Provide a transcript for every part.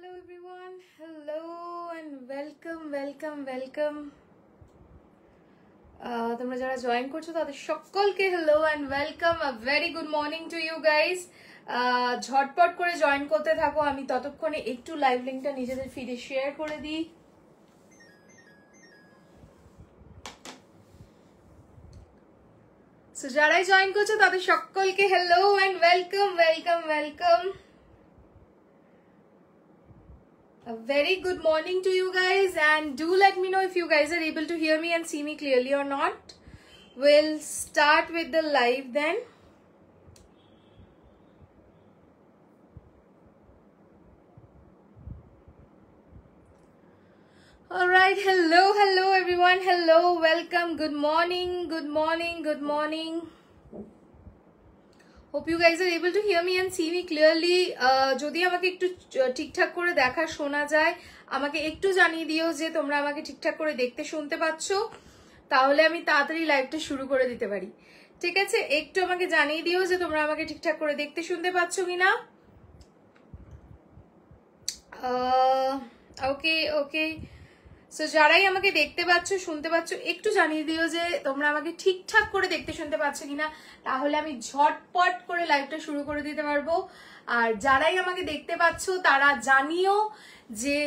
Hello everyone, hello and welcome. তোমরা যারা join করছো তাদের সকলকে hello and welcome, a very good morning to you guys. ঝটপট করে জয়েন করতে থাকো, আমি ততক্ষণে একটু লাইভ লিংকটা নিজেদের ফিডে শেয়ার করে দিই। সো যারাই জয়েন করছো তাদের সকলকে hello and welcome. A very good morning to you guys, and do let me know if you guys are able to hear me and see me clearly or not. We'll start with the live then. All right, hello everyone, hello, welcome, good morning. Hope you guys are able to hear me and see me clearly. যদি আমাকে একটু ঠিকঠাক করে দেখা শোনা যায়, আমাকে একটু জানিয়ে দিও যে তোমরা আমাকে ঠিকঠাক করে দেখতে শুনতে পাচ্ছ, তাহলে আমি তাড়াতাড়ি লাইভটা শুরু করে দিতে পারি। ঠিক আছে, একটু আমাকে জানিয়ে দিও যে তোমরা আমাকে ঠিকঠাক করে দেখতে শুনতে পাচ্ছ কিনা। ওকে সো যারাই আমাকে দেখতে পাচ্ছ শুনতে পাচ্ছ একটু জানিয়ে দিও যে তোমরা আমাকে ঠিকঠাক করে দেখতে শুনতে পাচ্ছ কিনা, তাহলে আমি ঝটপট করে লাইভটা শুরু করে দিতে পারবো। আর যারাই আমাকে দেখতে পাচ্ছ তারা জানিও যে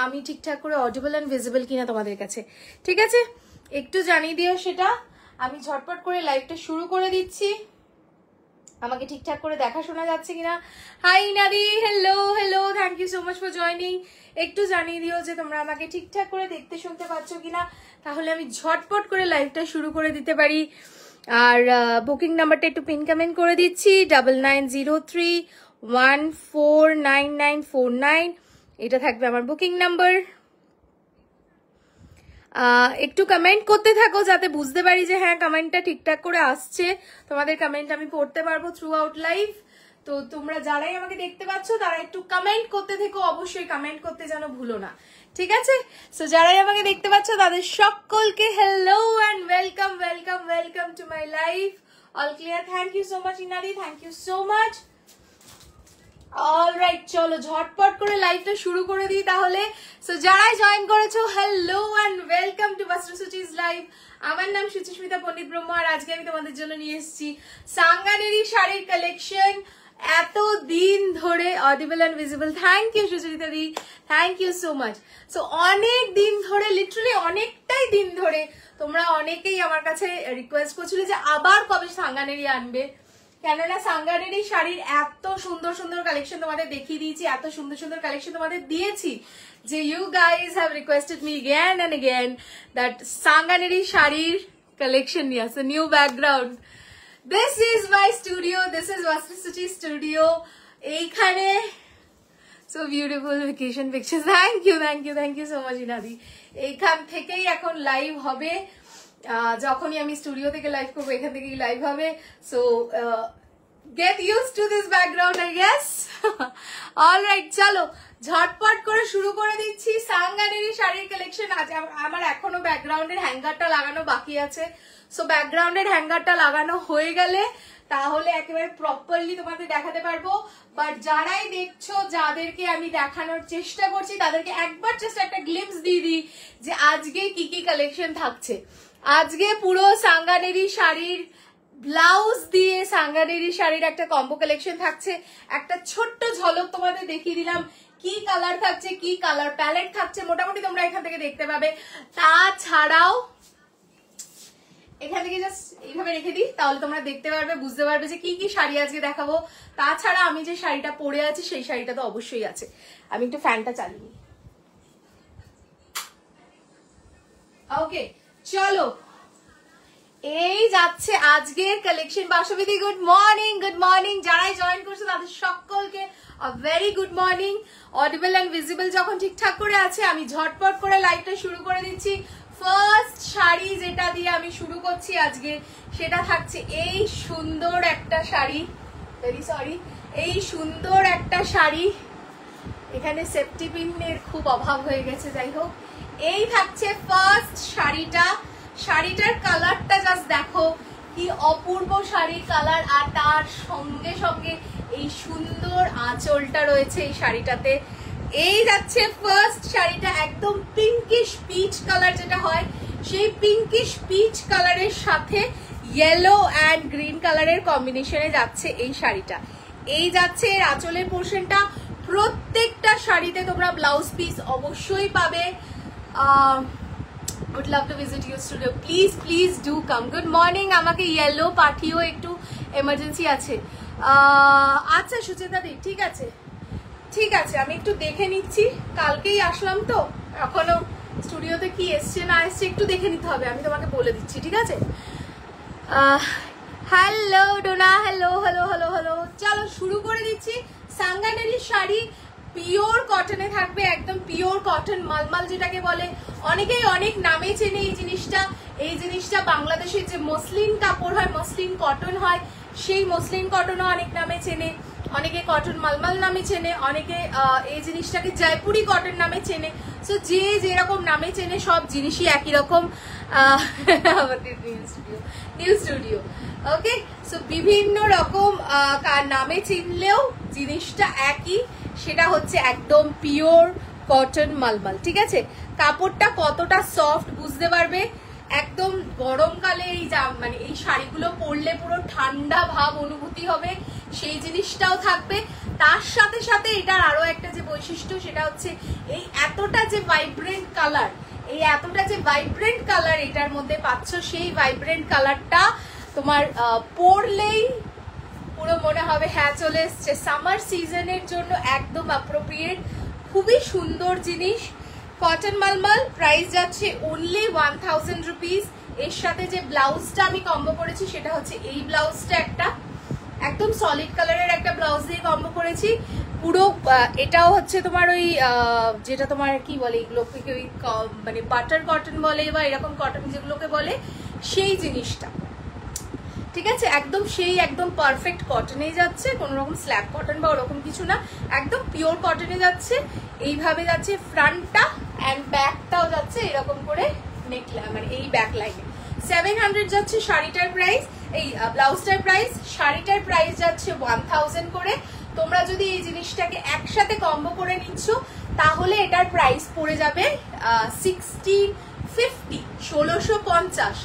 আমি ঠিকঠাক করে অডিবল এন্ড ভিজিবল কিনা তোমাদের কাছে। ঠিক আছে, একটু জানিয়ে দিও সেটা, আমি ঝটপট করে লাইভটা শুরু করে দিচ্ছি। আমাকে ঠিকঠাক করে দেখা শোনা যাচ্ছে কিনা। Hi Nadi, hello, thank you so much for joining. একটু জানিয়ে দিও যে তোমরা আমাকে ঠিকঠাক করে দেখতে শুনতে পাচ্ছ কিনা, তাহলে আমি ঝটপট করে লাইভটা শুরু করে দিতে পারি। আর বুকিং নাম্বারটা একটু পিন কমেন্ট করে দিচ্ছি, 9903149949, এটা থাকবে আমার বুকিং নাম্বার। একটু কমেন্ট করতে থাকো যাতে বুঝতে পারি যে হ্যাঁ কমেন্টটা ঠিকঠাক করে আসছে, তোমাদের কমেন্ট আমি পড়তে পারবো থ্রু আউট লাইভ। তো তোমরা যারাই আমাকে দেখতে পাচ্ছ তারা একটু কমেন্ট করতে থেকো, অবশ্যই কমেন্ট করতে যেন ভুলো না। ঠিক আছে, সো যারাই আমাকে দেখতে পাচ্ছ তাদের সকলকে hello and welcome to my live. All clear, thank you so much ইনাদি, thank you so much. Alright, চলো ঝটপট করে লাইভটা শুরু করে দিই তাহলে। সো যারাই জয়েন করেছো হ্যালো অ্যান্ড ওয়েলকাম টু বাস্টুসুচিস লাইভ। আমার নাম সুচিস্মিতা পণ্ডিত ব্রহ্ম, আর আজকে আমি তোমাদের জন্য নিয়ে এসেছি সাঙ্গানেরি শাড়ির কালেকশন। এত দিন ধরে audible and visible, thank you Sucharita দি, thank you so much. So অনেক দিন ধরে, লিটারালি অনেকটাই দিন ধরে তোমরা অনেকেই আমার কাছে রিকোয়েস্ট করছিলে যে আবার কবে সাঙ্গানেরি আনবে, কেননা সাঙ্গানেরি শাড়ির এত সুন্দর কালেকশন তোমাদের দেখিয়ে দিয়েছি, এত সুন্দর কালেকশন তোমাদের দিয়েছি যে you guys have requested me again and again that Sanganeri শাড়ির কালেকশন নিয়ে আসো, new background. This is my studio, this is Vastusuchi studio. এইখানে so beautiful vacation pictures, thank you so much ইনাদি। এইখান থেকেই এখন লাইভ হবে, যখনই আমি স্টুডিও থেকে লাইভ করবো এখান থেকেই লাইভ হবে। So get used to this background I guess. Alright, চলো ঝটপট করে শুরু করে দিচ্ছি সাঙ্গানেরি শাড়ির কালেকশন। আজ আমার এখনো ব্যাকগ্রাউন্ডের হ্যাঙ্গারটা লাগানো বাকি আছে, সো ব্যাকগ্রাউন্ডের হ্যাঙ্গারটা লাগানো হয়ে গেলে তাহলে একেবারে প্রপারলি তোমাদের দেখাতে পারবো। বাট যারাই দেখছো, যাদেরকে আমি দেখানোর চেষ্টা করছি তাদেরকে একবার জাস্ট একটা গ্লিমস দিয়ে দিই যে আজকে কি কি কালেকশন থাকছে। আজকে পুরো সাঙ্গানেরি শাড়ির ব্লাউজ দিয়ে সাঙ্গানেরি শাড়ির একটা কম্বো কালেকশন থাকছে। একটা ছোট্ট ঝলক তোমাদের দেখিয়ে দিলাম কি কালার থাকছে, কি কালার প্যালেট থাকছে, মোটামুটি তোমরা এখান থেকে দেখতে পাবে। তাছাড়াও এখান থেকে জাস্ট এইভাবে রেখে দিই, তাহলে তোমরা দেখতে পারবে, বুঝতে পারবে যে কি কি শাড়ি আজকে দেখাবো। তাছাড়া আমি যে শাড়িটা পরে আছি সেই শাড়িটা তো অবশ্যই আছে। আমি একটু ফ্যানটা চালিয়ে নিই। ওকে, চলো এই যাচ্ছে আজকের কালেকশন। বাসবিদি গুড মর্নিং, যারাই জয়েন করছে তাদের সকলকে very good morning. Audible and visible যখন ঠিকঠাক করে আছে আমি ঝটপট করে লাইভটা শুরু করে দিচ্ছি। ফার্স্ট শাড়ি যেটা দিয়ে আমি শুরু করছি আজকে সেটা থাকছে এই সুন্দর একটা শাড়ি, ভেরি সরি, এই সুন্দর একটা শাড়ি। এখানে সেফটি পিনের খুব অভাব হয়ে গেছে, যাই হোক এই থাকছে ফার্স্ট শাড়িটা। শাড়িটার কালারটা জাস্ট দেখো কি অপূর্ব শাড়ির কালার, আর তার সঙ্গে সঙ্গে এই সুন্দর আঁচলটা রয়েছে এই শাড়িটাতে। এই যাচ্ছে ফার্স্ট শাড়িটা, একদম পিঙ্কিশ পিচ কালার যেটা হয়, সেই পিঙ্কিশ পিচ কালারের সাথে ইয়েলো অ্যান্ড গ্রিন কালারের কম্বিনেশনে যাচ্ছে এই শাড়িটা। এই যাচ্ছে এর আঁচলের পোর্শনটা। প্রত্যেকটা শাড়িতে তোমরা ব্লাউজ পিস অবশ্যই পাবে। would love to visit your studio, please do come. good morning, আমাকে ইয়েলো পাঠিও, একটু এমার্জেন্সি আছে। আচ্ছা সুচেতা দি, ঠিক আছে ঠিক আছে, আমি একটু দেখে নিচ্ছি, কালকেই আসলাম তো এখনো স্টুডিওতে কি এসছে না এসছে একটু দেখে নিতে হবে, আমি তোমাকে বলে দিচ্ছি, ঠিক আছে? Hello Dona, hello hello hello hello, চলো শুরু করে দিচ্ছি। সাঙ্গানেরি শাড়ি পিওর কটনে থাকবে, একদম পিওর কটন মালমাল যেটাকে বলে, অনেকেই অনেক নামে চেনে এই জিনিসটা। এই জিনিসটা বাংলাদেশের যে মসলিন কাপড় হয়, মসলিন কটন হয়, সেই মসলিন কটনও অনেক নামে চেনে, অনেকে কটন মালমাল নামে চেনে, অনেকে এই জিনিসটাকে জয়পুরি কটন নামে চেনে। সো যে যেরকম নামে চেনে সব জিনিসই একই রকম। আমাদের নিউ স্টুডিও, ওকে। সো বিভিন্ন রকম নামে চিনলেও জিনিসটা একই, সেটা হচ্ছে একদম পিওর কটন মালমাল, ঠিক আছে? কাপড়টা কতটা সফট বুঝতে পারবে, একদম গরমকালে এই মানে এই শাড়িগুলো পরলে পুরো ঠান্ডা ভাব অনুভূতি হবে, সেই জিনিসটাও থাকবে। তার সাথে সাথে এটার আরো একটা যে বৈশিষ্ট্য, সেটা হচ্ছে এই এতটা যে ভাইব্রেন্ট কালার, এই এতটা যে ভাইব্রেন্ট কালার এটার মধ্যে পাচ্ছ, সেই ভাইব্রেন্ট কালারটা তোমার পরলেই পুরো মনে হবে হ্যাঁ চলে এসছে। সামার সিজনের জন্য একদম অ্যাপ্রোপ্রিয়েট, খুবই সুন্দর জিনিস। কটন মালমাল, প্রাইস যাচ্ছে অনলি 1000 রুপিস। এর সাথে যে ব্লাউজটা আমি কম্বো করেছি সেটা হচ্ছে এই ব্লাউজটা, একটা একদম সলিড কালারের একটা ব্লাউজ দিয়ে কম্বো করেছি পুরো। এটাও হচ্ছে তোমার ওই যেটা তোমার কি বলে এগুলোকে, ওই মানে বাটার কটন বলে বা এরকম কটন যেগুলোকে বলে, সেই জিনিসটা, ঠিক আছে? একদম সেই একদম পারফেক্ট কটনে যাচ্ছে, কোনো রকম স্ল্যাব কটন বা ওরকম কিছু না, একদম পিওর কটনে যাচ্ছে। এইভাবে যাচ্ছে ফ্রন্টটা, অ্যান্ড ব্যাকটাও যাচ্ছে এরকম করে নেক, মানে এই ব্যাক লাইনে। 700 যাচ্ছে শাড়িটার প্রাইস, এই ব্লাউজটার প্রাইস। শাড়িটার প্রাইস যাচ্ছে 1000 করে। তোমরা যদি এই জিনিসটাকে একসাথে কম্বো করে নিচ্ছ তাহলে এটার প্রাইস পড়ে যাবে 1650।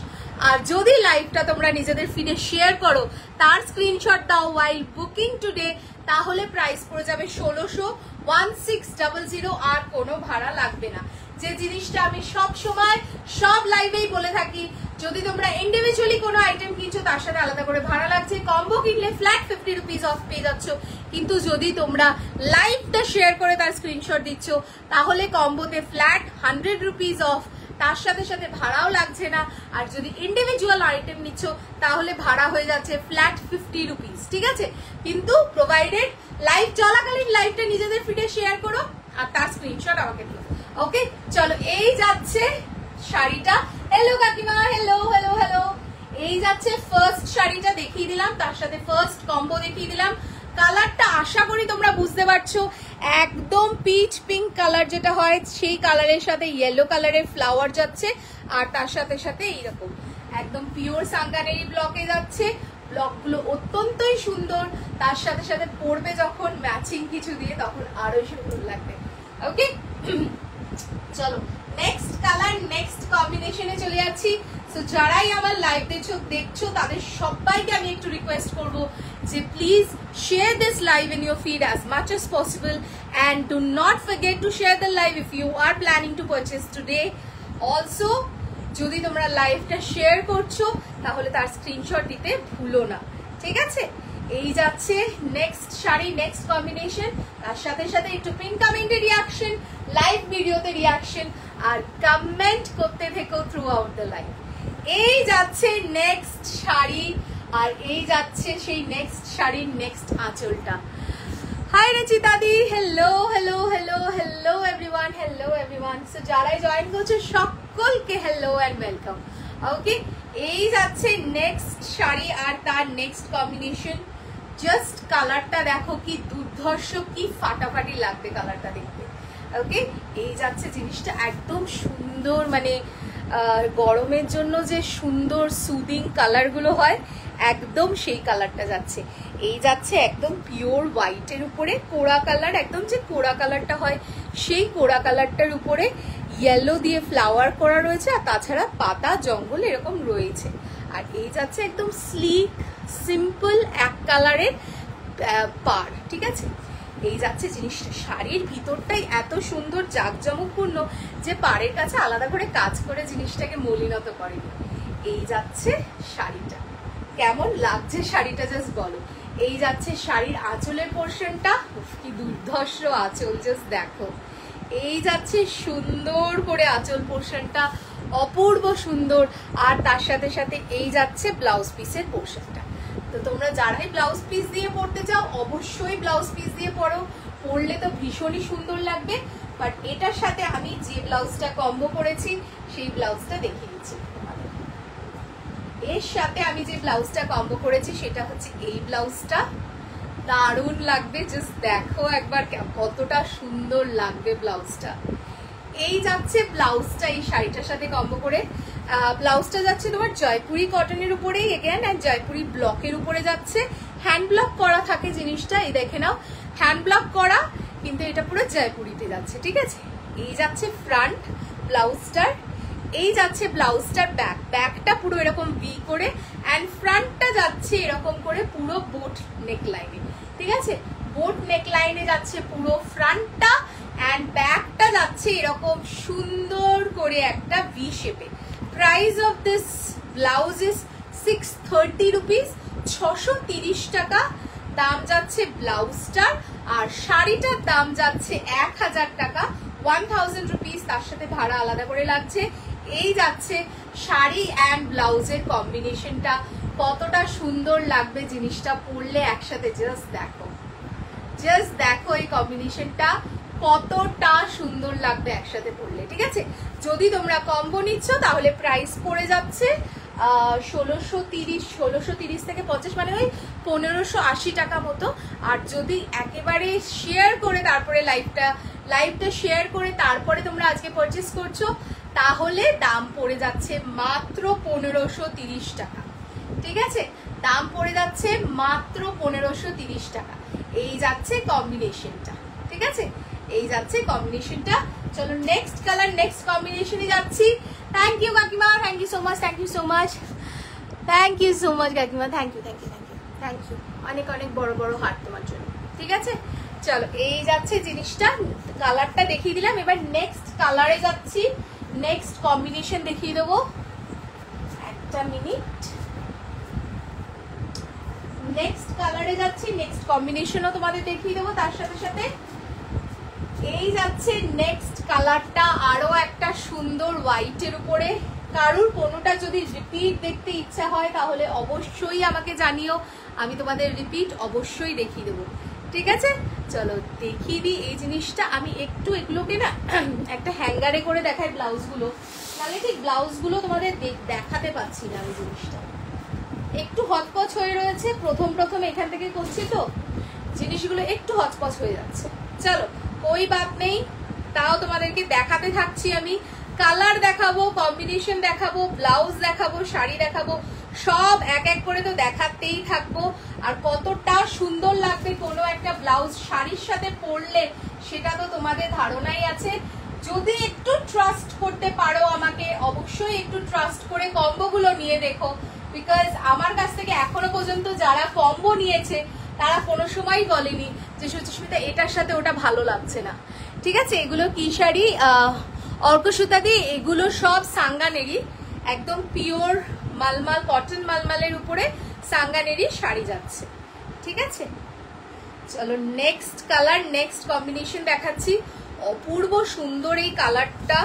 আর যদি লাইভটা তোমরা নিজেদের ফিডে শেয়ার করো, তার স্ক্রিনশট দাও ওয়াইল বুকিং টুডে, তাহলে প্রাইস পড়ে যাবে 1600 আর কোনো ভাড়া লাগবে না। যে জিনিসটা আমি সব সময় সব লাইভেই বলে থাকি, যদি তোমরা ইন্ডিভিজুয়ালি কোনো আইটেম কিনছো তার সাথে আলাদা করে ভাড়া লাগছে, কম্বো কিনলে ফ্ল্যাট 50 রুপিস অফ পেয়ে যাচ্ছ। কিন্তু যদি তোমরা লাইভটা শেয়ার করে তার স্ক্রিনশট দিচ্ছ তাহলে কম্বোতে ফ্ল্যাট 100 রুপিস অফ, তার সাথে সাথে ভাড়াও লাগছে না। আর যদি ইন্ডিভিজুয়াল আইটেম নিচ্ছ তাহলে ভাড়া হয়ে যাচ্ছে ফ্ল্যাট 50 রুপিস, ঠিক আছে? কিন্তু প্রোভাইডেড লাইভ চলাকালীন লাইভটা নিজেদের ফিডে শেয়ার করো আর তার স্ক্রিনশট আমাকে দিও, ওকে? চলো এই যাচ্ছে শাড়িটা। হ্যালো কাকিমা, হ্যালো হ্যালো হ্যালো। এই যাচ্ছে ফার্স্ট শাড়িটা দেখিয়ে দিলাম, তার সাথে ফার্স্ট কম্বো দেখিয়ে দিলাম। কালারটা আশা করি তোমরা বুঝতে পারছো, একদম পিচ পিঙ্ক কালার যেটা হয় সেই কালারের সাথে ইয়েলো কালারের ফ্লাওয়ার যাচ্ছে, আর তার সাথে সাথে এইরকম একদম পিওর সাঙ্গানেরি ব্লকে যাচ্ছে। ব্লকগুলো অত্যন্তই সুন্দর, তার সাথে সাথে পরবে যখন ম্যাচিং কিছু দিয়ে তখন আরো সুন্দর লাগবে, ওকে? চলো নেক্সট কালার, নেক্সট কম্বিনেশনে চলে যাচ্ছি। সো যারাই আমার লাইভ দেখছো তাদের সবাইকে আমি একটু রিকোয়েস্ট করবো যে please share this live in your feed as much as possible, and do not forget to share the live if you are planning to purchase today. Also, যদি তোমরা লাইভটা শেয়ার করছো তাহলে তার স্ক্রিনশট দিতে ভুলো না, ঠিক আছে? এই যাচ্ছে নেক্সট শাড়ি, নেক্সট কম্বিনেশন। তার সাথে সাথে একটু পিন কমেন্টে রিয়াকশন, লাইভ ভিডিওতে রিয়াকশন, আর কমেন্ট করতে থেকো থ্রু আউট দ্য লাইভ। এই যাচ্ছে নেক্সট শাড়ি, আর এই যাচ্ছে সেই নেক্সট শাড়ির নেক্সট আঁচলটা। Hi Rachita di, hello hello hello hello everyone, hello everyone. So যারাই জয়েন করছো সকলকে হ্যালো অ্যান্ড ওয়েলকাম, ওকে? এই যাচ্ছে নেক্সট শাড়ি আর তার নেক্সট কম্বিনেশন। জাস্ট কালারটা দেখো কি দুর্ধর্ষ, কি ফাটাফাটি লাগবে কালারটা দেখতে, ওকে? এই যাচ্ছে জিনিসটা একদম সুন্দর, মানে গরমের জন্য যে সুন্দর সুদিং কালারগুলো হয় একদম সেই কালারটা যাচ্ছে। এই যাচ্ছে একদম পিওর হোয়াইটের উপরে কোড়া কালার, একদম যে কোড়া কালারটা হয় সেই কোড়া কালারটার উপরে ইয়েলো দিয়ে ফ্লাওয়ার করা রয়েছে, আর তাছাড়া পাতা জঙ্গল এরকম রয়েছে। আর এই যাচ্ছে একদম স্লিক সিম্পল এক কালারের পাড়, ঠিক আছে। এই যাচ্ছে জিনিসটা, শাড়ির ভিতরটাই এত সুন্দর জাঁকজমকপূর্ণ যে পাড়ের কাছে আলাদা করে কাজ করে জিনিসটাকে মলিনত করেনি। এই যাচ্ছে শাড়িটা, কেমন লাগছে শাড়িটা জাস্ট বলো। এই যাচ্ছে শাড়ির আঁচলের পোর্শনটা, কি দুর্ধর্ষ আঁচল জাস্ট দেখো। এই যাচ্ছে সুন্দর করে আঁচল পোর্শনটা, অপূর্ব সুন্দর। আর তার সাথে সাথে এই যাচ্ছে ব্লাউজ পিসের পোর্শনটা। তো তোমরা যারাই ব্লাউজ পিস দিয়ে পরতে চাও অবশ্যই ব্লাউজ পিস দিয়ে পরো, পরলে তো ভীষণই সুন্দর লাগবে। বাট এটার সাথে আমি যে ব্লাউজটা কম্বো করেছি সেই ব্লাউজটা দেখিয়ে দিচ্ছি। এর সাথে আমি যে ব্লাউজটা কম্বো করেছি সেটা হচ্ছে এই ব্লাউজটা, দারুণ লাগবে, জাস্ট দেখো একবার কতটা সুন্দর লাগবে ব্লাউজটা। এই যাচ্ছে ব্লাউজটা এই শাড়িটার সাথে কম্বো করে। ব্লাউজটা যাচ্ছে তোমার জয়পুরি কটনের উপরেই এগেন, আর জয়পুরি ব্লকের উপরে যাচ্ছে, হ্যান্ড ব্লক করা থাকে জিনিসটা, এই দেখে নাও হ্যান্ড ব্লক করা, কিন্তু এটা পুরো জয়পুরিতে যাচ্ছে, ঠিক আছে। এই যাচ্ছে ফ্রন্ট ব্লাউজটার, এই যাচ্ছে ব্লাউজটার ব্যাক, ব্যাকটা পুরো এরকম ভি করে, অ্যান্ড ফ্রন্টটা যাচ্ছে এরকম করে পুরো বোট নেক লাইনে, ঠিক আছে। বোট নেক লাইনে যাচ্ছে পুরো ফ্রন্টটা, অ্যান্ড ব্যাকটা যাচ্ছে এরকম সুন্দর করে একটা ভি শেপে। Price of this blouse is 630 rupees, 630 টাকা দাম যাচ্ছে ব্লাউজটার। আর শাড়িটার দাম যাচ্ছে 1000 টাকা, 1000 রুপিস, তার সাথে ভাড়া আলাদা করে লাগছে। এই যাচ্ছে শাড়ি অ্যান্ড ব্লাউজের কম্বিনেশনটা, কতটা সুন্দর লাগবে জিনিসটা পরলে একসাথে, জাস্ট দেখো, জাস্ট দেখো এই কম্বিনেশনটা কতটা সুন্দর লাগবে একসাথে পরলে, ঠিক আছে। যদি তোমরা কম্বো নিচ্ছ তাহলে প্রাইস পড়ে যাচ্ছে 1630 থেকে 50, মানে ওই 1580 টাকা মতো। আর যদি একেবারে শেয়ার করে তারপরে লাইভটা শেয়ার করে তারপরে তোমরা আজকে পারচেস করছো তাহলে দাম পড়ে যাচ্ছে মাত্র 1530 টাকা, ঠিক আছে। দাম পড়ে যাচ্ছে মাত্র 1530 টাকা। এই যাচ্ছে কম্বিনেশনটা, ঠিক আছে, এই যাচ্ছে কম্বিনেশনটা। চলো নেক্সট কালার, নেক্সট কম্বিনেশনে যাচ্ছি। থ্যাংক ইউ কাকিমা, thank you so much, thank you so much, thank you so much কাকিমা, thank you, thank you, thank you, thank you, অনেক অনেক বড় বড় হাত তোমার জন্য, ঠিক আছে। চলো এই যাচ্ছে জিনিসটা, কালারটা দেখিয়ে দিলাম। এবার নেক্সট কালারে যাচ্ছি, নেক্সট কম্বিনেশন দেখিয়ে দেবো, একটা মিনিট। নেক্সট কালারে যাচ্ছি, নেক্সট কম্বিনেশনও তোমাদের দেখিয়ে দেবো তার সাথে সাথে। এই যাচ্ছে নেক্সট কালারটা, আরো একটা সুন্দর হোয়াইটের উপরে। কারুর কোনোটা যদি রিপিট দেখতে ইচ্ছা হয় তাহলে অবশ্যই আমাকে জানিও, আমি তোমাদের রিপিট অবশ্যই দেখিয়ে দেবো, ঠিক আছে। চলো দেখিয়ে দিই এই জিনিসটা। আমি একটু এগুলোকে না একটা হ্যাঙ্গারে করে দেখাই ব্লাউজগুলো, তাহলে ঠিক ব্লাউজগুলো তোমাদের দেখাতে পাচ্ছি না। আমি জিনিসটা একটু হচপচ হয়ে রয়েছে, প্রথম এখান থেকে করছি তো জিনিসগুলো একটু হচপচ হয়ে যাচ্ছে। চলো কোই বাত নেই, তাও তোমাদেরকে দেখাতে থাকছি। আমি কালার দেখাবো, কম্বিনেশন দেখাবো, ব্লাউজ দেখাবো, শাড়ি দেখাবো, সব এক এক করে তো দেখাতেই থাকবো। আর কতটা সুন্দর লাগবে কোনো একটা ব্লাউজ শাড়ির সাথে পরলে সেটা তো তোমাদের ধারণাই আছে। যদি একটু ট্রাস্ট করতে পারো আমাকে, অবশ্যই একটু ট্রাস্ট করে কম্বোগুলো নিয়ে দেখো, বিকজ আমার কাছ থেকে এখনো পর্যন্ত যারা কম্বো নিয়েছে তারা কোনো সময় বলেনি যে সুচিস্মিতা এটার সাথে ওটা ভালো লাগছে না, ঠিক আছে। এগুলো কি শাড়ি, অর্কসুতা দিয়ে, এগুলো সব সাঙ্গানেরি, একদম পিওর মালমাল কটন মালমালের উপরে সাঙ্গানেরি শাড়ি যাচ্ছে, ঠিক আছে। চলো নেক্সট কালার, নেক্সট কম্বিনেশন দেখাচ্ছি। অপূর্ব সুন্দর এই কালারটা,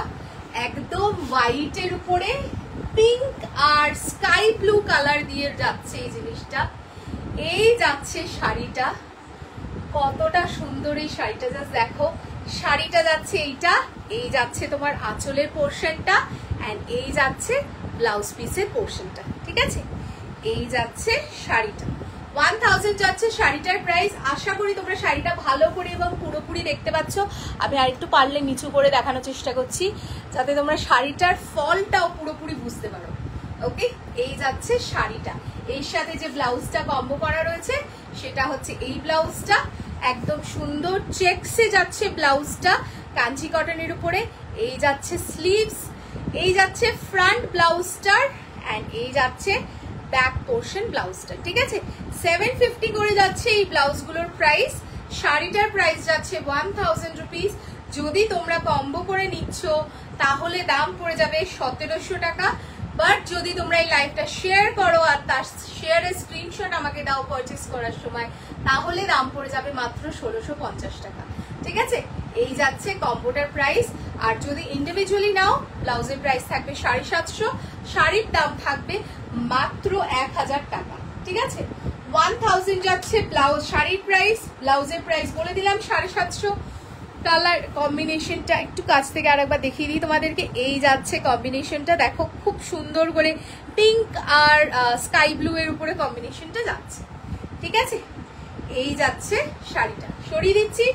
একদম হোয়াইটের উপরে পিঙ্ক আর স্কাই ব্লু কালার দিয়ে যাচ্ছে এই জিনিসটা। এই যাচ্ছে শাড়িটা, কতটা সুন্দর এই শাড়িটা, জাস্ট দেখো। শাড়িটা যাচ্ছে এইটা, এই যাচ্ছে তোমার আঁচলের পোর্শনটা, এন্ড এই যাচ্ছে ব্লাউজ পিসের পোর্শনটা, ঠিক আছে। এই যাচ্ছে শাড়িটা, 1000 যাচ্ছে শাড়িটার প্রাইস। আশা করি তোমরা শাড়িটা ভালো করে এবং পুরোপুরি দেখতে পাচ্ছ। আমি আরেকটু পারলে নিচু করে দেখানোর চেষ্টা করছি যাতে তোমরা শাড়িটার ফলটাও পুরোপুরি বুঝতে পারো। ওকে, এই যাচ্ছে শাড়িটা। এর সাথে যে ব্লাউজটা কম্বো করা রয়েছে সেটা হচ্ছে এই ব্লাউজটা, একদম সুন্দর চেকসে যাচ্ছে ব্লাউজটা কাঞ্চি কটনের উপরে। এই যাচ্ছে স্লিভস, এই যাচ্ছে ফ্রন্ট ব্লাউজটার, এন্ড এই যাচ্ছে ব্যাক পোর্শন ব্লাউজটা। ঠিক আছে, 750 করে যাচ্ছে এই ব্লাউজগুলোর প্রাইস। শাড়িটার প্রাইস যাচ্ছে 1000 রুপিস। যদি তোমরা কম্বো করে নিচ্ছ তাহলে দাম পড়ে যাবে 1700 টাকা। বাট যদি তোমরা এই লাইভটা শেয়ার করো আর তার শেয়ারের স্ক্রিনশট আমাকে দাও পারচেস করার সময়, তাহলে দাম পড়ে যাবে মাত্র 1650 টাকা। ঠিক আছে, এই যাচ্ছে কম্বোটার প্রাইস। আর যদি ইন্ডিভিজুয়ালি নাও, ব্লাউজের প্রাইস থাকবে 750, শাড়ির দাম থাকবে মাত্র 1000 টাকা। ঠিক আছে, 1000 যাচ্ছে ব্লাউজ শাড়ির প্রাইস, ব্লাউজের প্রাইস বলে দিলাম 750। কালার কম্বিনেশনটা একটু কাছ থেকে আরেকবার দেখিয়ে দিই তোমাদেরকে। এই যাচ্ছে কম্বিনেশনটা, দেখো খুব সুন্দর করে পিঙ্ক আর স্কাই ব্লু এর উপরে কম্বিনেশনটা যাচ্ছে। ঠিক আছে, এই যাচ্ছে শাড়িটা। সরিয়ে দিচ্ছি,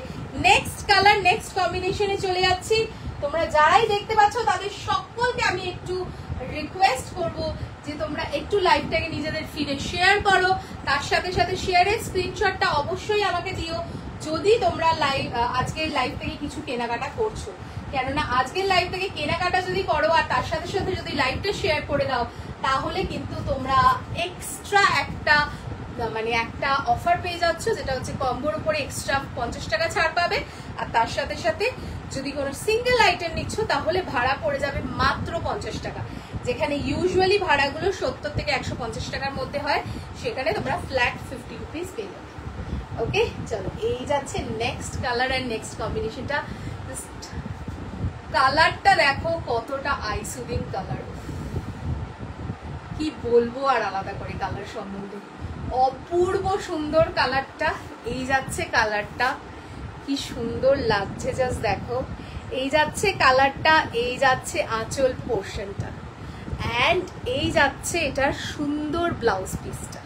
নেক্সট কালার নেক্সট কম্বিনেশনে চলে যাচ্ছি। তোমরা যারাই দেখতে পাচ্ছ তাদের সকলকে আমি একটু রিকোয়েস্ট করব যে তোমরা একটু লাইভটাকে নিজেদের ফিডে শেয়ার করো, তার সাথে সাথে শেয়ারের স্ক্রিনশটটা অবশ্যই আমাকে দিও যদি তোমরা আজকের লাইভ থেকে কিছু কেনাকাটা করছো। কেননা আজকের লাইভ থেকে কেনাকাটা যদি করো আর তার সাথে সাথে যদি লাইভটা শেয়ার করে দাও, তাহলে কিন্তু তোমরা এক্সট্রা একটা অফার পেয়ে যাচ্ছ, যেটা হচ্ছে কম্বোর উপরে এক্সট্রা 50 টাকা ছাড় পাবে। আর তার সাথে সাথে যদি কোনো সিঙ্গেল আইটেম নিচ্ছ তাহলে ভাড়া পড়ে যাবে মাত্র 50 টাকা। যেখানে ইউজুয়ালি ভাড়াগুলো 70 থেকে 150 টাকার মধ্যে হয়, সেখানে তোমরা ফ্ল্যাট 50 রুপিস পেয়ে যাবে। ওকে, চলো এই যাচ্ছে নেক্সট কালার আর নেক্সট কম্বিনেশনটা। কালারটা দেখো কতটা আই সুদিং কালার, কি বলবো আর আলাদা করে কালার সম্বন্ধে, অপূর্ব সুন্দর কালারটা। এই যাচ্ছে কালারটা, কি সুন্দর লাগছে জাস্ট দেখো। এই যাচ্ছে কালারটা, এই যাচ্ছে আঁচল পোর্শনটা, এন্ড এই যাচ্ছে এটার সুন্দর ব্লাউজ পিসটা।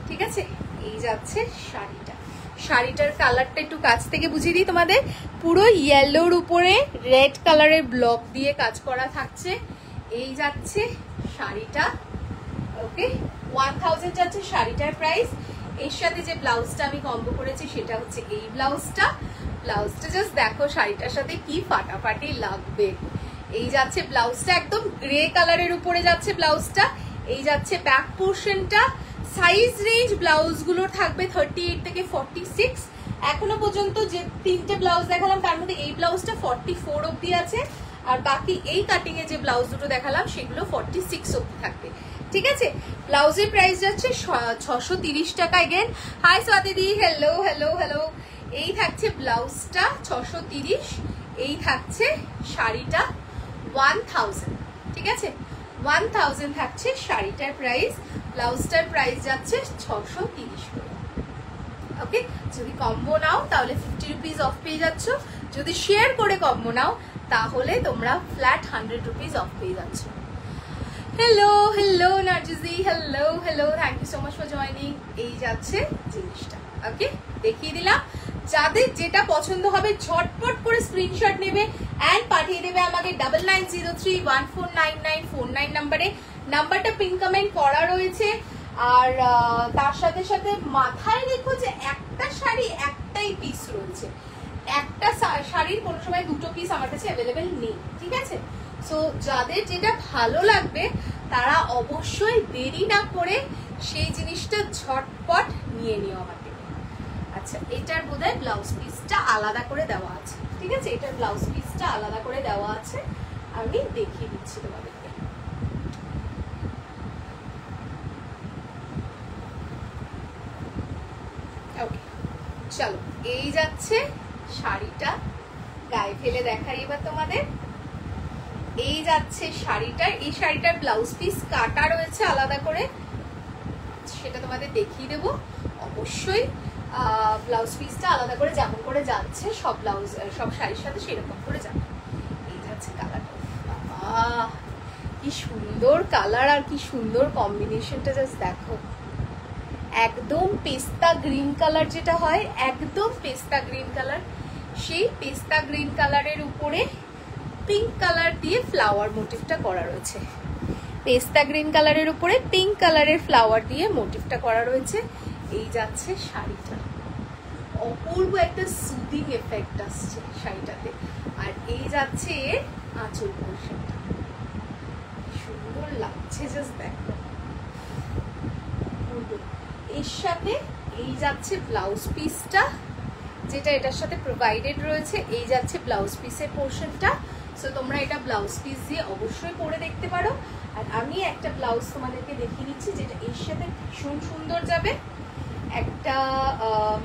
ঠিক আছে, এই যাচ্ছে শাড়িটা। শাড়িটার কালারটা একটু কাছ থেকে বুঝিয়ে দিই তোমাদের। পুরো ইয়েলোর উপরে রেড কালারের ব্লক দিয়ে কাজ করা থাকছে। এই যাচ্ছে শাড়িটা। ওকে, 1000 যাচ্ছে শাড়িটার প্রাইস। এর সাথে যে ব্লাউজটা আমি কম্বো করেছি সেটা হচ্ছে এই ব্লাউজটা। ব্লাউজটা জাস্ট দেখো শাড়িটার সাথে কি ফাটাফাটি লাগবে। এই যাচ্ছে ব্লাউজটা, একদম গ্রে কালারের উপরে যাচ্ছে ব্লাউজটা। এই যাচ্ছে ব্যাক পোর্শনটা। সাইজ রেঞ্জ ব্লাউজগুলোর থাকবে 38 থেকে 46। এখনো পর্যন্ত যে 3টে ব্লাউজ দেখালাম তার মধ্যে এই ব্লাউজটা 44 অব্দি আছে, আর বাকি এই কাটিং এ যে ব্লাউজ দুটো দেখালাম সেগুলো 46 অব্দি থাকবে। ঠিক আছে, ব্লাউজের প্রাইস যাচ্ছে 630 টাকা। এগেন হাই স্বাতিদি, হ্যালো হ্যালো হ্যালো। এই থাকছে ব্লাউজটা 630, এই থাকছে শাড়িটা 1000। ঠিক আছে, 1000 থাকছে শাড়িটার প্রাইস, ব্লাউজটার প্রাইস যাচ্ছে 630 করে। ওকে, যদি কম্বো নাও তাহলে 50 রুপিস অফ পেয়ে যাচ্ছ। যদি শেয়ার করে কম্বো নাও তাহলে তোমরা ফ্ল্যাট 100 রুপিস অফ পেয়ে যাচ্ছ। হ্যালো হ্যালো নার্জিজি, hello hello, thank you so much for joining. এই যাচ্ছে জিনিসটা। ওকে, দেখিয়ে দিলাম। যাদের যেটা পছন্দ হবে ঝটপট করে স্ক্রিনশট নেবে এন্ড পাঠিয়ে দেবে আমাকে 9903149949 নাম্বারে। নাম্বারটা পিন কমেন্ট করা রয়েছে। আর তার সাথে সাথে মাথায় রেখো যে একটা শাড়ি একটাই পিস রয়েছে, একটা শাড়ির কোনো সময় দুটো পিস আমার কাছে অ্যাভেলেবেল নেই। ঠিক আছে, সো যাদের যেটা ভালো লাগবে তারা অবশ্যই দেরি না করে সেই জিনিসটা ঝটপট নিয়ে নিও আমাকে। আচ্ছা, এটার বোধহয় ব্লাউজ পিসটা আলাদা করে দেওয়া আছে। ঠিক আছে, এটার ব্লাউজ পিসটা আলাদা করে দেওয়া আছে, আমি দেখিয়ে দিচ্ছি তোমাদেরকে। ওকে, চলো এই যাচ্ছে শাড়িটা, গায়ে ফেলে দেখাই এবার তোমাদের। এই যাচ্ছে শাড়িটার, এই শাড়িটার ব্লাউজ পিস কাটা রয়েছে আলাদা করে, সেটা তোমাদের দেখিয়ে দেবো। অবশ্যই ব্লাউজ পিসটা আলাদা করে যেমন করে যাচ্ছে সব ব্লাউজ সব শাড়ির সাথে সেরকম করে যাবে। এই যাচ্ছে কালারটা, কি সুন্দর কালার আর কি সুন্দর কম্বিনেশনটা জাস্ট দেখো। একদম পেস্তা গ্রিন কালার যেটা হয়, একদম পেস্তা গ্রিন কালার, সেই পেস্তা গ্রিন কালারের উপরে পিঙ্ক কালার দিয়ে ফ্লাওয়ার মোটিভটা করা রয়েছে। পেস্তা গ্রিন কালারের উপরে পিঙ্ক কালারের ফ্লাওয়ার দিয়ে মোটিভটা করা রয়েছে। এই যাচ্ছে শাড়িটা, অপূর্ব একটা সুদিং এফেক্ট আসছে শাড়িটাতে। আর এই যাচ্ছে এর আঁচল পোর্শনটা, সুন্দর লাগছে, জাস্ট দেখো। এর সাথে এই যাচ্ছে ব্লাউজ পিসটা, যেটা এটার সাথে প্রোভাইডেড রয়েছে। এই যাচ্ছে ব্লাউজ পিসের পোর্শনটা। সো তোমরা এটা ব্লাউজ পিস দিয়ে অবশ্যই পরে দেখতে পারো। আর আমি একটা ব্লাউজ তোমাদেরকে দেখিয়ে দিচ্ছি, যেটা এর সাথে ভীষণ সুন্দর যাবে। একটা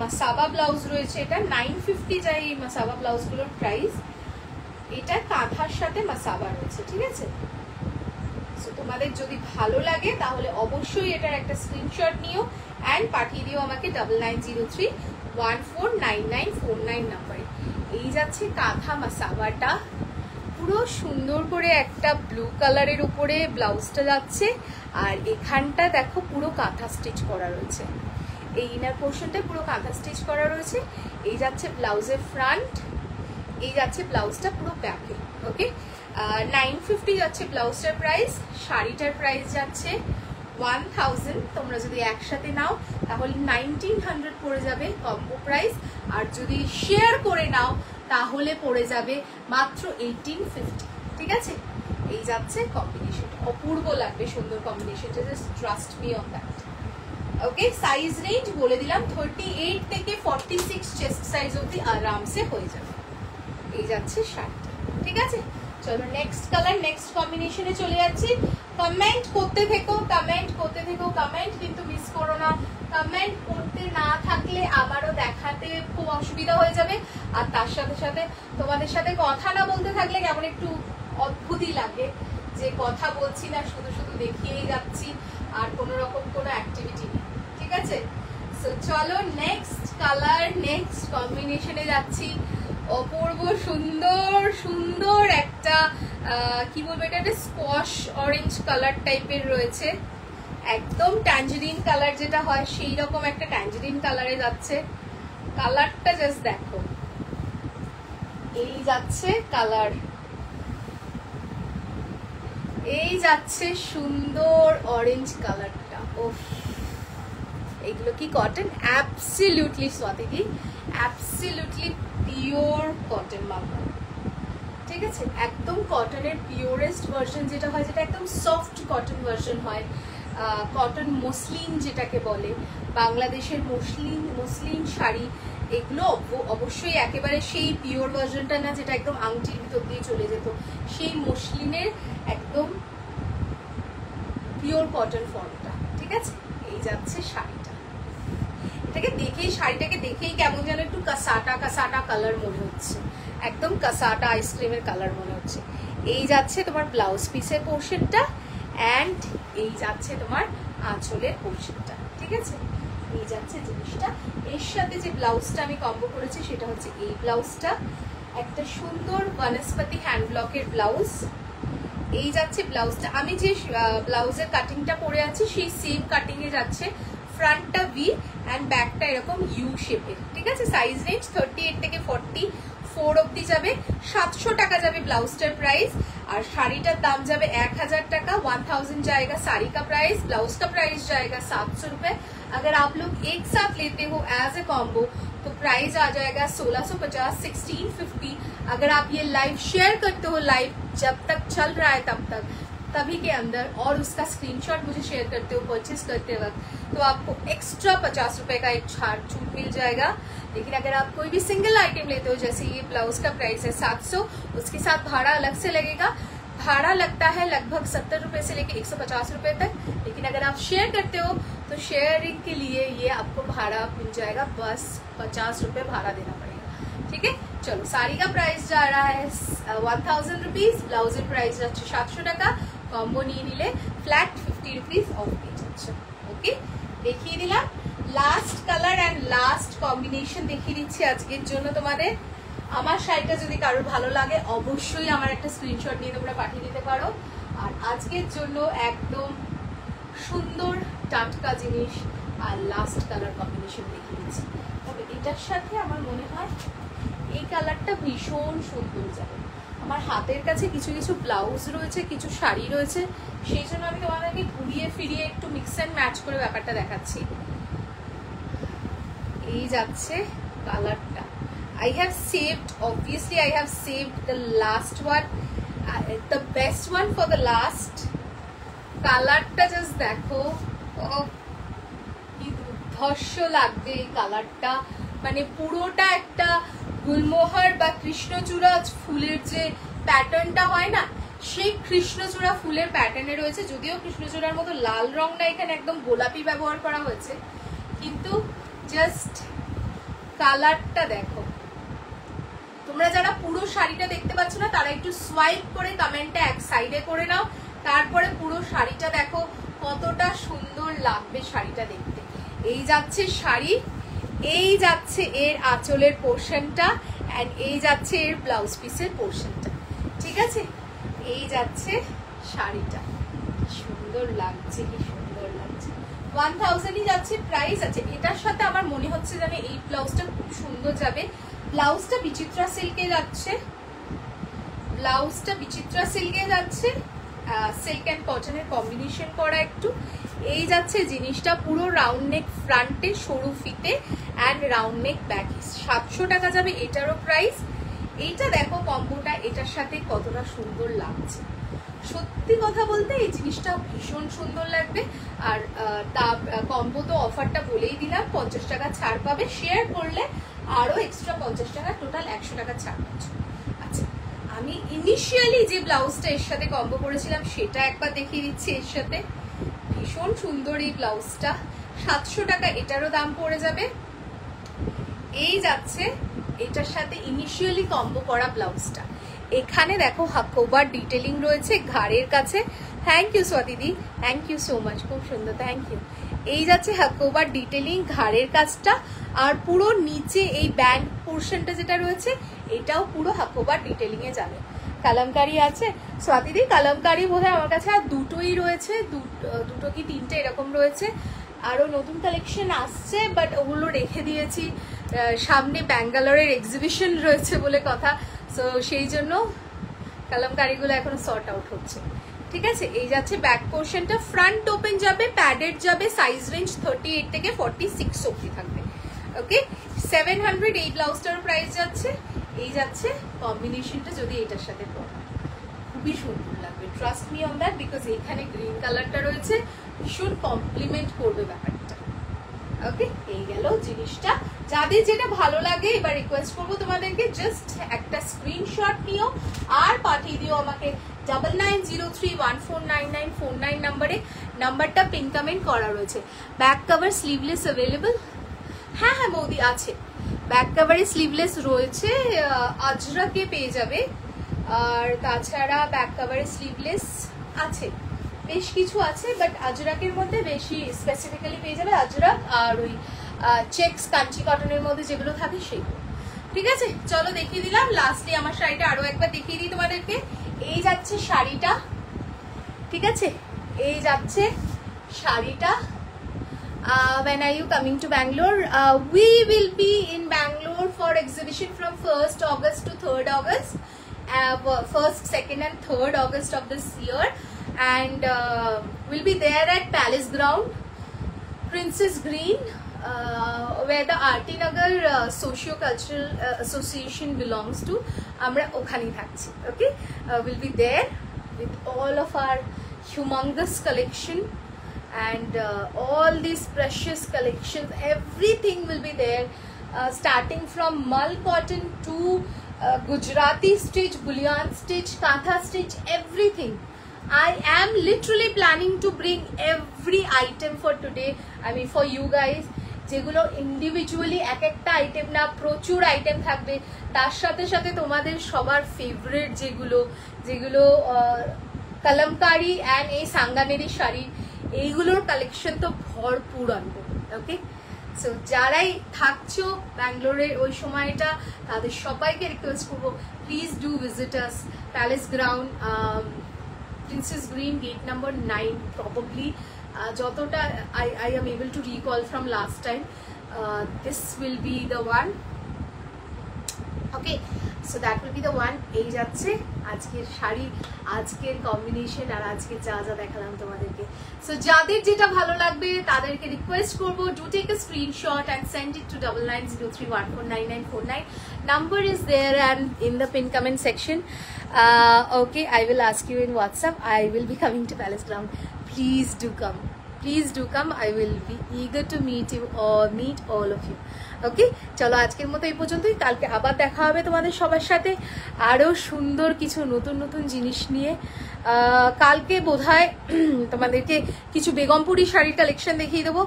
মাসাবা ব্লাউজ রয়েছে, এটা 950 যায় এই মাসাবা ব্লাউজগুলোর প্রাইস। এটা কাঁথার সাথে মাসাবা রয়েছে, ঠিক আছে। সো তোমাদের যদি ভালো লাগে তাহলে অবশ্যই এটার একটা স্ক্রিনশট নিও অ্যান্ড পাঠিয়ে দিও আমাকে 9903149949 নাম্বারে। এই যাচ্ছে কাঁথা মাসাবাটা, পুরো সুন্দর করে একটা ব্লু কালারের উপরে ব্লাউজটা যাচ্ছে। আর এখানটা দেখো পুরো কাঁথা স্টিচ করা রয়েছে, এই ইনার পোর্শনটা পুরো কাঁথা স্টিচ করা রয়েছে। এই যাচ্ছে ব্লাউজের ফ্রন্ট, এই যাচ্ছে ব্লাউজটা পুরো ব্যাকে। ওকে, 950 যাচ্ছে ব্লাউজটার প্রাইস। শাড়িটার প্রাইস যাচ্ছে 1000। তোমরা যদি একসাথে নাও তাহলে 1900 পড়ে যাবে কম্বো প্রাইস। আর যদি শেয়ার করে নাও তাহলে পড়ে যাবে মাত্র 1850, ঠিক আছে। এই যাচ্ছে কম্বিনেশনটা, অপূর্ব লাগবে, সুন্দর কম্বিনেশনটা, just trust me on that. Okay, size range বলে দিলাম 38 থেকে 46 চেস্ট সাইজ অবধি আরামসে হয়ে যাবে। এই যাচ্ছে শাড়িটা, ঠিক আছে। চলো নেক্সট কালার, নেক্সট কম্বিনেশনে চলে যাচ্ছি। কমেন্ট করতে থেকো, কমেন্ট করতে থেকো, কমেন্ট কিন্তু মিস করো না। কমেন্ট করতে না থাকলে আবারও দেখাতে খুব অসুবিধা হয়ে যাবে। আর তার সাথে সাথে তোমাদের সাথে কথা না বলতে থাকলে কেমন একটু অদ্ভুতই লাগে, যে কথা বলছি না, শুধু শুধু দেখিয়েই যাচ্ছি আর কোনো রকম কোনো অ্যাক্টিভিটি নেই, ঠিক আছে। সো চলো নেক্সট কালার, নেক্সট কম্বিনেশনে যাচ্ছি। অপূর্ব সুন্দর সুন্দর একটা কি বলবো, এটা একটা স্কোয়াশ অরেঞ্জ কালার টাইপের রয়েছে, একদম ট্যাঞ্জেরিন কালার যেটা হয় সেই রকম একটা ট্যাঞ্জেরিন কালারে যাচ্ছে। কালারটা জাস্ট দেখো, এই যাচ্ছে কালার, এই যাচ্ছে সুন্দর অরেঞ্জ কালারটা। ওফ, এগুলো কি কটন? অ্যাবসলিউটলি স্বাতিদি, অ্যাবসলিউটলি পিওর কটন মামা, ঠিক আছে। একদম কটনের পিওরেস্ট ভার্সন যেটা হয়, যেটা একদম সফট কটন ভার্সন হয়, কটন মসলিন যেটাকে বলে, বাংলাদেশের মসলিন শাড়ি, এগুলো অবশ্যই একেবারে সেই পিওর ভার্সনটা না যেটা একদম আংটির ভিতর দিয়ে চলে যেত, সেই মসলিনের একদম পিওর কটন ফর্মটা, ঠিক আছে। এই যাচ্ছে শাড়িটা, এটাকে দেখেই, শাড়িটাকে দেখেই কেমন যেন একটু কাসাটা কাসাটা কালার মনে হচ্ছে, একদম কাসাটা আইসক্রিমের কালার মনে হচ্ছে। এই যাচ্ছে তোমার ব্লাউজ পিসের পোর্শনটা অ্যান্ড এই যাচ্ছে তোমার আঁচলের পোর্শনটা, ঠিক আছে। এই যাচ্ছে জিনিসটা। এর সাথে যে ব্লাউজটা আমি কম্বো করেছি সেটা হচ্ছে এই ব্লাউজটা, একটা সুন্দর বনস্পতি হ্যান্ড ব্লকের ব্লাউজ। এই যাচ্ছে ব্লাউজটা, আমি যে ব্লাউজের কাটিংটা পরে আছি সেই সেম কাটিং এ যাচ্ছে। ফ্রন্টটা ভি অ্যান্ড ব্যাকটা এরকম ইউ শেপের, ঠিক আছে। সাইজ রেঞ্জ 38 থেকে 44 অব্দি যাবে। 700 টাকা যাবে ব্লাউজটার প্রাইস, আর শাড়িটার দাম যাবে 1000 টাকা। 1000 जाएगा साड़ी का प्राइस, ब्लाउज का प्राइस जाएगा 700 रुपए। अगर आप लोग एक साथ लेते हो एज ए कॉम्बो तो प्राइस आ जाएगा 1650, 1650। अगर आप ये लाइव शेयर करते हो, लाइव जब तक चल रहा है तब तक, तभी के अंदर, और उसका स्क्रीनशॉट मुझे शेयर करते हो परचेज करते वक्त, तो आपको एक्स्ट्रा 50 रुपए का एक छूट मिल जाएगा। लेकिन अगर आप कोई भी सिंगल आइटम लेते हो, जैसे ये ब्लाउज का प्राइस है 700, उसके साथ भाड़ा अलग से लगेगा। भाड़ा लगता है लगभग 70 रुपए से लेके 150 रुपए तक। लेकिन अगर आप शेयर करते हो तो शेयरिंग के लिए ये आपको भाड़ा मिल जाएगा, बस 50 रुपए भाड़ा देना पड़ेगा, ठीक है। चलो, साड़ी का प्राइस जा रहा है 1000 रुपीज, ब्लाउजेर प्राइस যাচ্ছে 700 টাকা। কম্বো নিয়ে নিলে ফ্ল্যাট 50 রুপিস অফ পেয়ে যাচ্ছে। ওকে, দেখিয়ে দিলাম last colour and last combination দেখিয়ে দিচ্ছি আজকের জন্য তোমাদের। আমার শাড়িটা যদি কারোর ভালো লাগে অবশ্যই আমার একটা স্ক্রিনশট নিয়ে তোমরা পাঠিয়ে দিতে পারো। আর আজকের জন্য একদম সুন্দর টাটকা জিনিস আর লাস্ট কালার কম্বিনেশন দেখিয়ে দিচ্ছি। তবে এটার সাথে আমার মনে হয় এই কালারটা ভীষণ সুন্দর যাবে। আমার হাতের কাছে কিছু কিছু ব্লাউজ রয়েছে, কিছু শাড়ি রয়েছে, সেই জন্য আমি তোমাদেরকে ঘুরিয়ে ফিরিয়ে একটু মিক্স অ্যান্ড ম্যাচ করে ব্যাপারটা দেখাচ্ছি। এই যাচ্ছে কালারটা। I have saved, obviously I have saved the last one, the best one for the last. কালারটা জাস্ট দেখো, কি দুর্ধর্ষ লাগবে এই কালারটা। মানে পুরোটা একটা গুলমোহর বা কৃষ্ণচূড়া ফুলের যে প্যাটার্নটা হয় না, সেই কৃষ্ণচূড়া ফুলের প্যাটার্নে রয়েছে। যদিও কৃষ্ণচূড়ার মতো লাল রংটা এখানে একদম গোলাপি ব্যবহার করা হয়েছে, কিন্তু জাস্ট কালারটা দেখো। তোমরা যারা পুরো শাড়িটা দেখতে পাচ্ছ না তারা একটু সোয়াইপ করে কমেন্টটা এক সাইডে করে নাও, তারপরে পুরো শাড়িটা দেখো কতটা সুন্দর লাগবে শাড়িটা দেখতে। এই যাচ্ছে শাড়ি, এই যাচ্ছে এর আঁচলের পোর্শনটা, এন্ড এই যাচ্ছে এর ব্লাউজ পিসের পোর্শনটা, ঠিক আছে? এই যাচ্ছে শাড়িটা, কি সুন্দর লাগছে, কি সুন্দর লাগছে। 1000ই যাচ্ছে প্রাইস আছে। এটার সাথে আমার মনে হচ্ছে যেন এই ব্লাউজটা খুব সুন্দর যাবে। ব্লাউজটা বিচিত্রা সিল্কে যাচ্ছে, ব্লাউজটা বিচিত্রা সিল্কে যাচ্ছে, সিল্ক অ্যান্ড কটনের কম্বিনেশন করা একটু। এই যাচ্ছে জিনিসটা পুরো রাউন্ড নেক ফ্রন্টে, সরু ফিতে অ্যান্ড রাউন্ড নেক ব্যাক। 700 টাকা যাবে এটারও প্রাইস। এইটা দেখো কম্বোটা এটার সাথে কতটা সুন্দর লাগছে। সত্যি কথা বলতে এই জিনিসটা ভীষণ সুন্দর লাগবে। আর তা কম্বো তো অফারটা বলেই দিলাম, 50 টাকা ছাড় পাবে, শেয়ার করলে আরো এক্সট্রা 50 টাকা, টোটাল 100 টাকা ছাড় পাচ্ছ। আচ্ছা, আমি ইনিশিয়ালি যে ব্লাউজটা এর সাথে কম্বো করেছিলাম সেটা একবার দেখিয়ে দিচ্ছি। এর সাথে ভীষণ সুন্দর এই ব্লাউজটা, 700 টাকা এটারও দাম পড়ে যাবে। এই যাচ্ছে এটার সাথে ইনিশিয়ালি কম্বো করা ব্লাউজটা। এখানে দেখো হাকোবার ডিটেলিং রয়েছে ঘাড়ের কাছে। থ্যাংক ইউ স্বাতিদি, থ্যাংক ইউ সো মাচ, খুব সুন্দর, থ্যাংক ইউ। এই যাচ্ছে হাকোবার ডিটেলিং ঘাড়ের কাজটা, আর পুরো নিচে এই ব্যান্ড পোর্শনটা যেটা রয়েছে এটাও পুরো হাকোবার ডিটেলিং এ যাবে। কালামকারি আছে স্বাতিদি, কালামকারি বোধহয় আমার কাছে আর দুটোই রয়েছে, দুটো কি তিনটে এরকম রয়েছে। আরো নতুন কালেকশন আসছে, বাট ওগুলো রেখে দিয়েছি, সামনে ব্যাঙ্গালোরের এক্সিবিশন রয়েছে বলে কথা, সো সেই জন্য কালামকারিগুলো এখনো সর্ট আউট হচ্ছে, ঠিক আছে? এই যাচ্ছে ব্যাক পোর্শনটা, ফ্রন্ট ওপেন যাবে, প্যাডেড যাবে, সাইজ রেঞ্জ 38 থেকে 46 অবধি থাকবে। ওকে, 700 এই ব্লাউজটার প্রাইস যাচ্ছে। এই যাচ্ছে কম্বিনেশনটা, যদি এটার সাথে পরা খুবই সুন্দর লাগবে, trust me on that, because এখানে গ্রিন কালারটা রয়েছে, ভীষণ কমপ্লিমেন্ট করবে ব্যাপারটা। ওকে, এই গেল জিনিসটা। যাদের যেটা ভালো লাগে এবার রিকোয়েস্ট করবো তোমাদেরকে জাস্ট একটা স্ক্রিনশট নিও আর পাঠিয়ে দিও আমাকে 9903149949 নাম্বারে। নাম্বারটা পিন কমেন্ট করা রয়েছে। Back cover sleeveless available? হ্যাঁ হ্যাঁ বৌদি আছে, ব্যাক কভারে স্লিভলেস রয়েছে, আজরাকে পেয়ে যাবে। আর তাছাড়া ব্যাক কভারে স্লিভলেস আছে, বেশ কিছু আছে, বাট আজরাকের মধ্যে বেশি স্পেসিফিক্যালি পেয়ে যাবে আজরাক আর ওই চেকস কাঞ্চি কটনের মধ্যে যেগুলো থাকে সেগুলো, ঠিক আছে? চলো দেখিয়ে দিলাম। লাস্টলি আমার শাড়িটা আরো একবার দেখিয়ে দিই তোমাদেরকে। এই যাচ্ছে শাড়িটা, ঠিক আছে? এই যাচ্ছে শাড়িটা। When are you coming to Bangalore? We will be in Bangalore for exhibition from 1st August to 3rd August. 1st, 2nd and 3rd August of this year, and we'll be there at Palace Ground, Princess Green, where the Aarti Nagar Socio-Cultural Association belongs to. Amra okhane thakchi, okay? We'll be there with all of our humongous collection and all these precious collections. Everything will be there, starting from Mal cotton to Gujarati stitch, bullion stitch, Kantha stitch, everything. I am literally planning to bring every item for today, I mean for you guys, যেগুলো individually এক একটা item না, প্রচুর item থাকবে। তার সাথে সাথে তোমাদের সবার ফেভারিট যেগুলো যেগুলো কালামকারি অ্যান্ড এই সাঙ্গানেরি শাড়ি, এইগুলোর কালেকশন তো ভরপুর আনবো। ওকে, সো যারাই থাকছো ব্যাঙ্গালোরের ওই সময়টা, তাদের সবাইকে রিকোয়েস্ট করবো, please do visit us palace ground, princess green, gate number 9 probably, যতটা I am able to recall from last time, this will be the one. Okay, so that will be the one. এই যাচ্ছে আজকের শাড়ি, আজকের combination আর আজকে যা যা দেখালাম তোমাদেরকে। সো যাদের যেটা ভালো লাগবে তাদেরকে রিকোয়েস্ট করবো, do take a screenshot and send it to 9903149949. Number is there and in the pin comment section. Okay, I will ask you in WhatsApp. I will be coming to Palace Ground. Please do come. Please do come. I will be eager to meet you or meet all of you. ওকে, চলো আজকের মতো এই পর্যন্তই। কালকে আবার দেখা হবে তোমাদের সবার সাথে আরও সুন্দর কিছু নতুন নতুন জিনিস নিয়ে। কালকে বোধহয় তোমাদেরকে কিছু বেগমপুরি শাড়ির কালেকশন দেখিয়ে দেবো।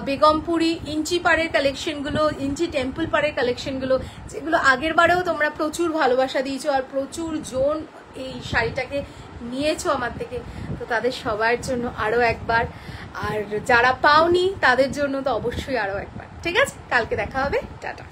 বেগমপুরি ইঞ্চি পাড়ের কালেকশনগুলো, ইঞ্চি টেম্পল পাড়ের কালেকশনগুলো, যেগুলো আগের বারেও তোমরা প্রচুর ভালোবাসা দিয়েছো আর প্রচুর জন এই শাড়িটাকে নিয়েছো আমার থেকে। তো তাদের সবার জন্য আরও একবার, আর যারা পাওনি তাদের জন্য তো অবশ্যই আরও একবার। ঠিক আছে, কালকে দেখা হবে। টাটা।